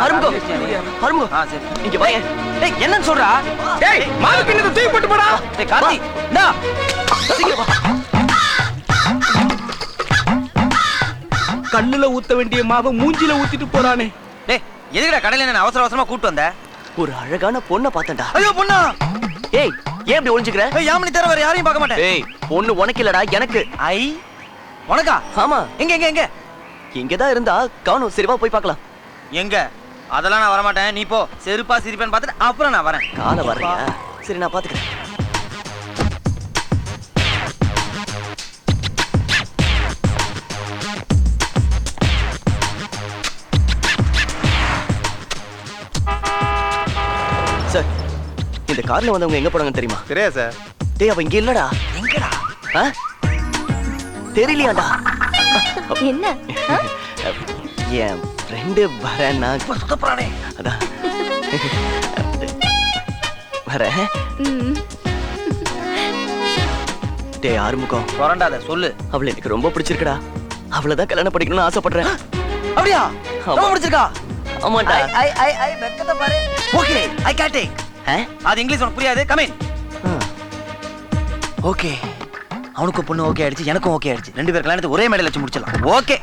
அருமுகம் அருமுகம் சரி இங்க வாங்க. டேய் என்னன்னு சொல்றா? டேய் மாவு பின்னத தூக்கி போட்டு போடா. டேய் கார்த்தி டா சீக்கிரம் வா. கண்ணுல ஊத்த வேண்டிய மாவை மூஞ்சில ஊத்திட்டு போறானே. டேய் எதுக்குடா கடையில என்ன அவசர அவசரமா கூட்டி வந்த? ஒரு அழகான பொண்ணை பார்த்தேன்டா. ஐயோ பொண்ணா? ஏய் ஏன் இப்படி ஒளிஞ்சுக்கிற? ஏய் யாமினி தவிர வேற யாரையும் பார்க்க மாட்டேன். ஏய் பொண்ணு உனக்கு இல்லடா எனக்கு. ஐ உனக்கா? ஆமா. எங்க எங்க எங்க? இங்கதான் இருந்தா காணோம். சரி வா போய் பார்க்கலாம். எங்க? அதெல்லாம் நான் வர மாட்டேன். நீ போ. செருப்பா சிரிப்பேன்னு பார்த்துட்டு அப்புறம் நான் வரேன். காலை வர்றியா? சரி நான் பாத்துக்கிறேன். சார் இந்த கார்ல வந்தவங்க எங்க போறாங்கன்னு தெரியுமா? தெரியாது சார். டேய் அவ இங்க இல்லடா. எங்கடா? தெரியலையாடா. என்ன? என் ஃப்ரெண்டு வரேன்னா சுத்த போறானே. அதான் வரேன். டேய் ஆறுமுகம் கொரண்டாத சொல்லு. அவளை எனக்கு ரொம்ப பிடிச்சிருக்குடா. அவளைதான் கல்யாணம் பண்ணிக்கணும்னு ஆசைப்படுறேன். அப்படியா? ஆமா. ரொம்ப பிடிச்சிருக்கா? ஆமாண்டா. ஐ வெக்கத்தை பாரு. Okay I can take. அது இங்கிலீஷ் உனக்கு புரியாது. Come in. ஓகே அவனுக்கு பொண்ணு ஓகே ஆயிடுச்சு, எனக்கும் ஓகே ஆயிடுச்சு. ரெண்டு பேர் கல்யாணத்தை ஒரே மேடையில் வச்சு முடிச்சிடலாம். ஓகே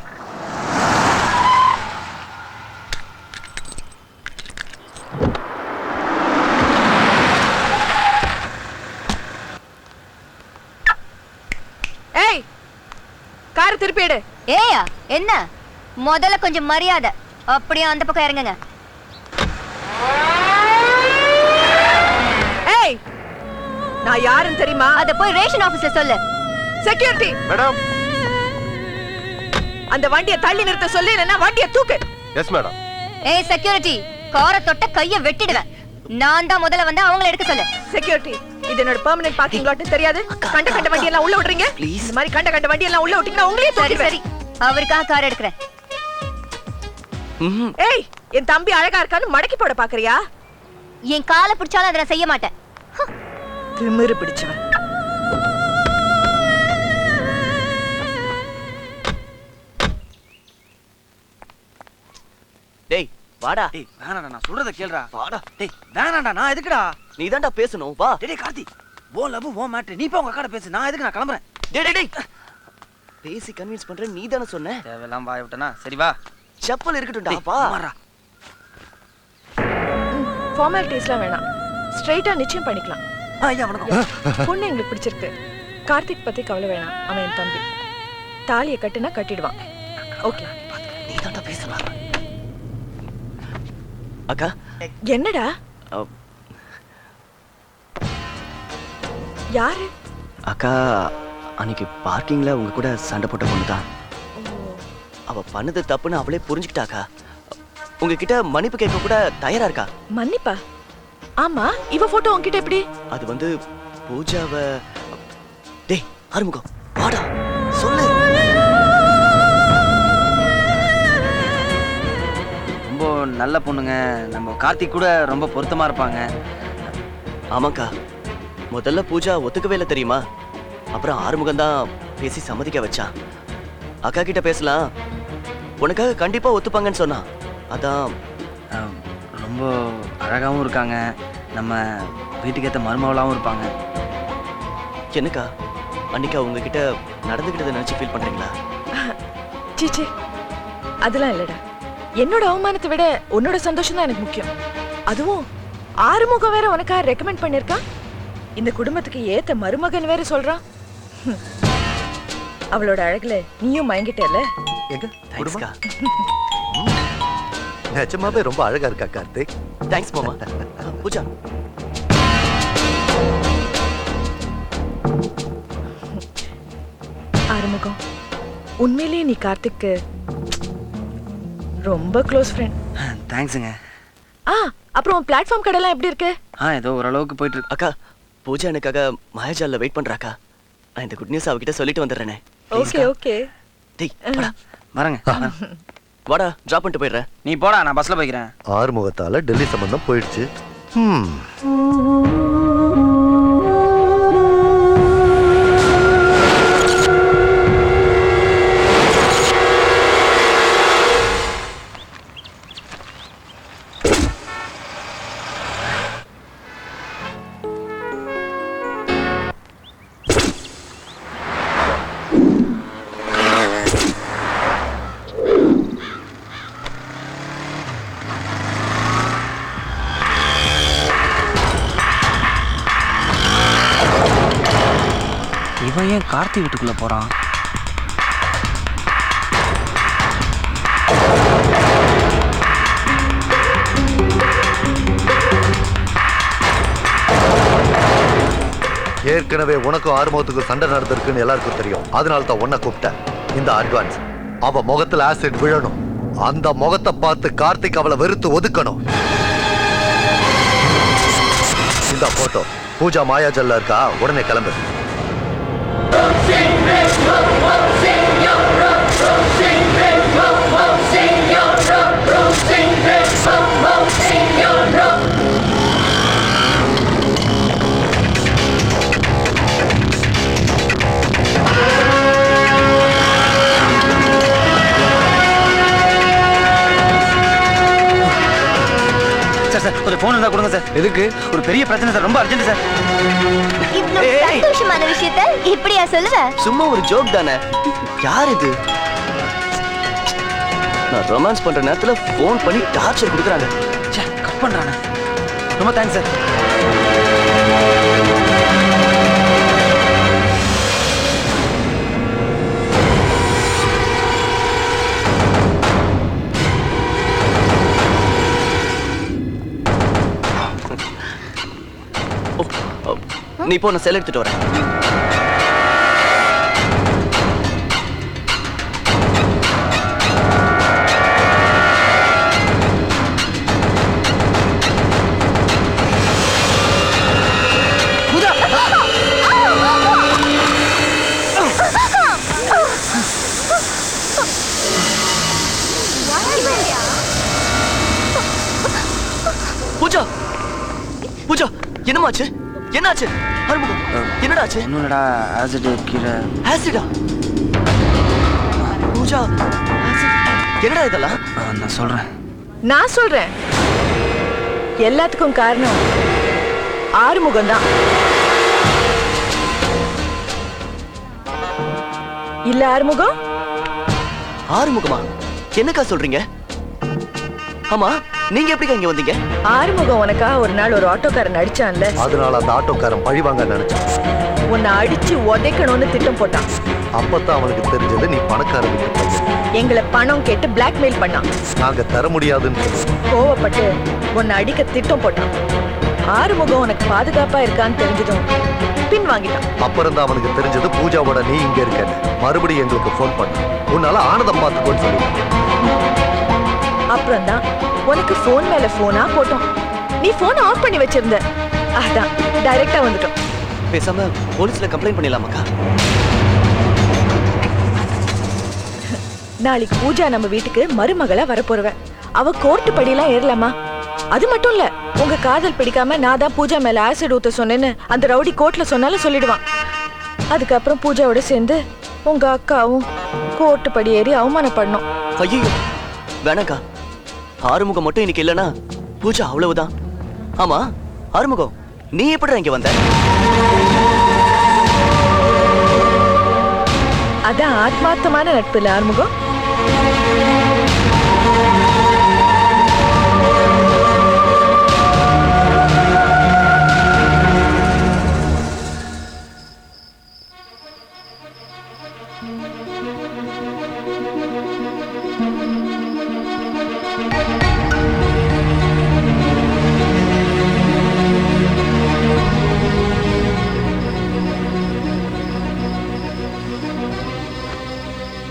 ஏய் கார் திருப்பி எடு. ஏயா என்ன? முதல்ல கொஞ்சம் மரியாதை. அப்படியே அந்த பக்கம் இறங்குங்க. ஏய் நான் யாருன்னு தெரியுமா? அத போய் ரேஷன் ஆபீஸ்ல சொல்லு. Security madam. அந்த வண்டியை தள்ளி நிறுத்த சொல்லி, இல்லைன்னா வண்டியை தூக்கு. Yes madam. ஏய் செக்யூரிட்டி, காரை தொட்ட கைய வெட்டிடுவேன். நான் தான் முதல்ல வந்து அவங்கள எடுக்க சொல்லு. செக்யூரிட்டி இது என்னோட பெர்மனன்ட் பார்க்கிங் லாட்னு தெரியாது. கண்ட வண்டி எல்லாம் உள்ள விடுறீங்க. இந்த மாதிரி கண்ட வண்டி எல்லாம் உள்ள விட்டீங்கன்னா உங்களே சரி தூக்கிடுவேன். சரி, அவருக்காக கார் எடுக்கிறேன். ஏய் என் தம்பி அழகா இருக்கான்னு மடக்கி போட பாக்குறியா? என் காலை பிடிச்சாலும் அதை நான் செய்ய மாட்டேன். திமிரு பிடிச்சவன். டேய் வாடா. டேய் வேணாடா, நான் சொல்றத கேளுடா. வாடா. டேய் வேணாடா, நான் எதுக்குடா? நீதான்டா பேசணும். வா. டேய் கார்த்தி ஓ லவ் ஓ மேட்ரு. நீ போ உங்க அக்காட பேசு. நான் எதுக்கு? நான் கிளம்புறேன். டேய் டேய் டேய் பேசி கன்வின்ஸ் பண்ற. நீதானே சொன்ன. தேவையெல்லாம் வாய விட்டனா. சரி வா. செப்பல் இருக்கட்டும்டா. வா. மாறா. ஃபார்மாலிட்டிஸ்லாம் வேணாம். ஸ்ட்ரைட்டா நிச்சயம் பண்ணிக்கலாம். ஐயா வணக்கம். பொண்ணு எங்களுக்கு பிடிச்சிருக்கு. கார்த்திக் பத்தி கவலை வேணாம். அவன் என் தம்பி. தாலியை கட்டுனா கட்டிடுவான். ஓகே நீதான்டா பேசலாம். அக்கா என்னடா? யாரு? அக்கா அன்னைக்கு பார்க்கிங்ல உங்க கூட சண்டை போட்ட பொண்ணுதான். அவ பண்ணது தப்புன்னு அவளே புரிஞ்சுக்கிட்டாக்கா. உங்ககிட்ட மன்னிப்பு கேட்க கூட தயாரா இருக்கா. மன்னிப்பா? ஆமா, இவ போட்டோ உன்கிட்ட எப்படி? அது வந்து பூஜாவ. டேய் ஆறுமுகம் வாடா சொல்லு. ரொம்ப நல்ல பொண்ணுங்க. நம்ம கார்த்திக் கூட ரொம்ப பொருத்தமா இருப்பாங்க. ஆமாக்கா, முதல்ல பூஜா ஒத்துக்கவே இல்லை தெரியுமா? அப்புறம் ஆறுமுகம் தான் பேசி சம்மதிக்க வச்சான். அக்கா கிட்ட பேசலாம், உனக்காக கண்டிப்பா ஒத்துப்பாங்கன்னு சொன்னான். அதான் ரொம்ப அழகாவும் இருக்காங்க. நம்ம வீட்டுக்கு ஏற்ற மருமவளாகவும் இருப்பாங்க. என்னக்கா அன்னைக்கு அவங்க கிட்ட நடந்துக்கிட்டதை நினைச்சு ஃபீல் பண்றீங்களா? சீச்சி அதெல்லாம் இல்லடா. என்னோட அவமானத்தை விட உன்னோட சந்தோஷம் தான் எனக்கு முக்கியம். அதுவும் ஆறுமுகம் வேற உனக்காக ரெக்கமெண்ட் பண்ணிருக்கான். இந்த குடும்பத்துக்கு ஏத்த மருமகன் வேற சொல்றான். அவளோட அழகுல நீயும் மயங்கிட்டல. எங்க தேங்க்ஸ்க்கா. நிஜமாவே ரொம்ப அழகா இருக்கா கார்த்திக். தேங்க்ஸ் மாமா. பூஜா ஆறுமுகம், உண்மையிலேயே நீ கார்த்திக்கு ரொம்ப க்ளோஸ் ஃப்ரெண்ட். தேங்க்ஸுங்க. அப்புறம் பிளாட்ஃபார்ம் கடைலாம் எப்படி இருக்கு? ஏதோ ஓரளவுக்கு போயிட்டு இருக்கு. அக்கா, பூஜா எனக்காக மாயாஜால்ல வெயிட் பண்றாக்கா. நான் இந்த குட் நியூஸ் அவகிட்ட சொல்லிட்டு வந்துடுறேனே. Okay okay. டேய் வாடா. வரேங்க. வாடா, டிராப் பண்ணிட்டு போயிடுறேன். நீ போடா, நான் பஸ்ல போய்க்கிறேன். ஆறுமுகத்தால டெல்லி சம்பந்தம் போயிடுச்சு. இவன் ஏன் கார்த்தி வீட்டுக்குள்ள போறான்? ஏற்கனவே உனக்கும் ஆறுமுகத்துக்கும் சண்டை நடந்திருக்குன்னு எல்லாருக்கும் தெரியும். அதனால தான் உன்னை கூப்பிட்டேன். இந்த அட்வான்ஸ் அவ முகத்துல ஆசிட் விழணும். அந்த முகத்தை பார்த்து கார்த்திக் அவளை வெறுத்து ஒதுக்கணும். இந்த போட்டோ பூஜா மாயாஜல்ல இருக்கா? உடனே கிளம்பு. சார் ஒரு ஃபோன் இருந்தா கொடுங்க சார். எதுக்கு? ஒரு பெரிய பிரச்சனை சார், ரொம்ப அர்ஜென்ட் சார். இவ்ளோ சந்தோஷமான விஷயத்தை இப்படியா சொல்லுவ? சும்மா ஒரு ஜோக் தானே. யார் இது? நான் ரொமான்ஸ் பண்ற நேரத்துல ஃபோன் பண்ணி டார்ச்சர் கொடுக்குறாங்க. ச்சே, கட் பண்றானே. ரொம்ப தேங்க்ஸ் சார். நீ போ, நான் செல் எடுத்துட்டு வரேன். பூஜா, பூஜா, என்னமாச்சு? என்னாச்சு? ஆறுமுகம், என்னடா ஆச்சு? என்னடா ஆசிட் கீழே. ஆசிடா? பூஜா, என்னடா இதெல்லாம்? நான் சொல்றேன். நான் சொல்றேன். எல்லாத்துக்கும் காரணம் ஆறுமுகம் தான். இல்ல ஆறுமுகம்? ஆறுமுகமா? என்னக்கா சொல்றீங்க? ஆமா, நீங்க எப்படிக்கா இங்க வந்தீங்க? ஆறுமுகம் உனக்கா ஒரு நாள் ஒரு ஆட்டோக்காரன் அடிச்சான்ல, அதனால அந்த ஆட்டோக்காரன் பழி வாங்க நினைச்சான். உன்னை அடிச்சு உதைக்கணும்னு திட்டம் போட்டான். அப்பதான் அவனுக்கு தெரிஞ்சது நீ பணக்கார வீட்டு பையன். எங்களை பணம் கேட்டு பிளாக்மெயில் பண்ணான். நாங்க தர முடியாதுன்னு சொன்னோம். கோவப்பட்டு உன்னை அடிக்க திட்டம் போட்டான். ஆறுமுகம் உனக்கு பாதுகாப்பா இருக்கான்னு தெரிஞ்சதும் பின் வாங்கிட்டான். அப்புறம் தான் அவனுக்கு தெரிஞ்சது பூஜாவோட நீ இங்க இருக்க. மறுபடியும் எங்களுக்கு ஃபோன் பண்ண, உன்னால ஆனந்தம் பார்த்துக்கோன்னு சொல்லி. அப்புறம் தான் உனக்கு போன் மேல போனா போட்டோம். நீ போன் ஆஃப் பண்ணி வச்சிருந்த. அதான் டைரக்டா வந்துட்டோம். பேசாம போலீஸ்ல கம்ப்ளைண்ட் பண்ணிடலாமாக்கா? நாளைக்கு பூஜா நம்ம வீட்டுக்கு மருமகளா வரப்போறவ. அவ கோர்ட்டு படியெல்லாம் ஏறலாமா? அது மட்டும் இல்ல, உங்க காதல் பிடிக்காம நான் தான் பூஜா மேல ஆசிட் ஊத்த சொன்னேன்னு அந்த ரவுடி கோர்ட்ல சொன்னாலும் சொல்லிடுவான். அதுக்கப்புறம் பூஜாவோட சேர்ந்து உங்க அக்காவும் கோர்ட்டு படி ஏறி அவமானப்படணும். ஐயோ வேணாக்கா. ஆறுமுகம் மட்டும் இன்னைக்கு இல்லனா பூஜா அவ்வளவுதான். ஆமா ஆறுமுகம், நீ எப்படி இங்க வந்த? அதான் ஆத்மார்த்தமான நட்பு இல்ல ஆறுமுகம்?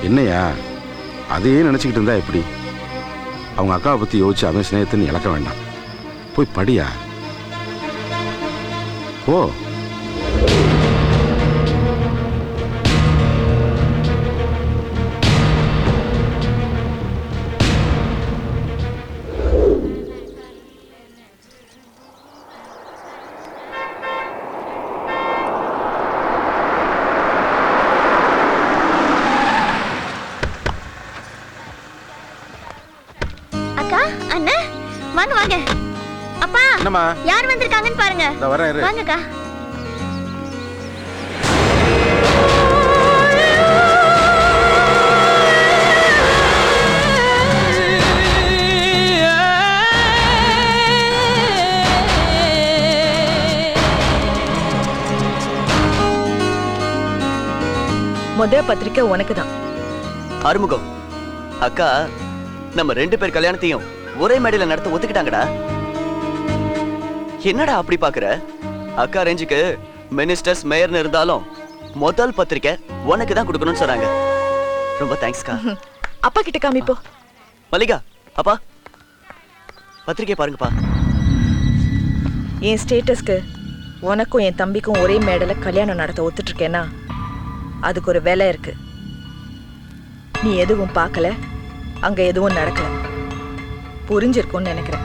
என்னையா அதையே நினச்சிக்கிட்டு இருந்தா எப்படி? அவங்க அக்காவை பற்றி யோசிச்சு அவன் ஸ்நேகத்தை நீ இழக்க வேண்டாம். போய் படியா. ஓ அண்ணா வாங்க வாங்க. அப்பா என்னம்மா? யார் வந்திருக்காங்கன்னு பாருங்க. நான் வரேன் இரு. வாங்கக்கா. பத்திரிக்கை உனக்கு தான். ஆறுமுகம், அக்கா நம்ம 2 பேர் கல்யாணத்தையும் ஒரே மேடையில நடத்த ஒத்துக்கிட்டாங்கடா. என்னடா அப்படி பாக்குற? அக்கா ரேஞ்சுக்கு மினிஸ்டர்ஸ் மேயர்னு இருந்தாலும் முதல் பத்திரிக்கை உனக்கு தான் கொடுக்கணும்னு சொன்னாங்க. ரொம்ப தேங்க்ஸ்க்கா. அப்பா கிட்ட காமிப்போ. மல்லிகா, அப்பா பத்திரிக்கை பாருங்கப்பா. என் ஸ்டேட்டஸ்க்கு உனக்கும் என் தம்பிக்கும் ஒரே மேடையில கல்யாணம் நடத்த ஒத்துட்டு இருக்கேன்னா அதுக்கு ஒரு விலை இருக்கு. நீ எதுவும் பார்க்கல, அங்க எதுவும் நடக்கல. புரிஞ்சிருக்கும்னு நினைக்கிறேன்.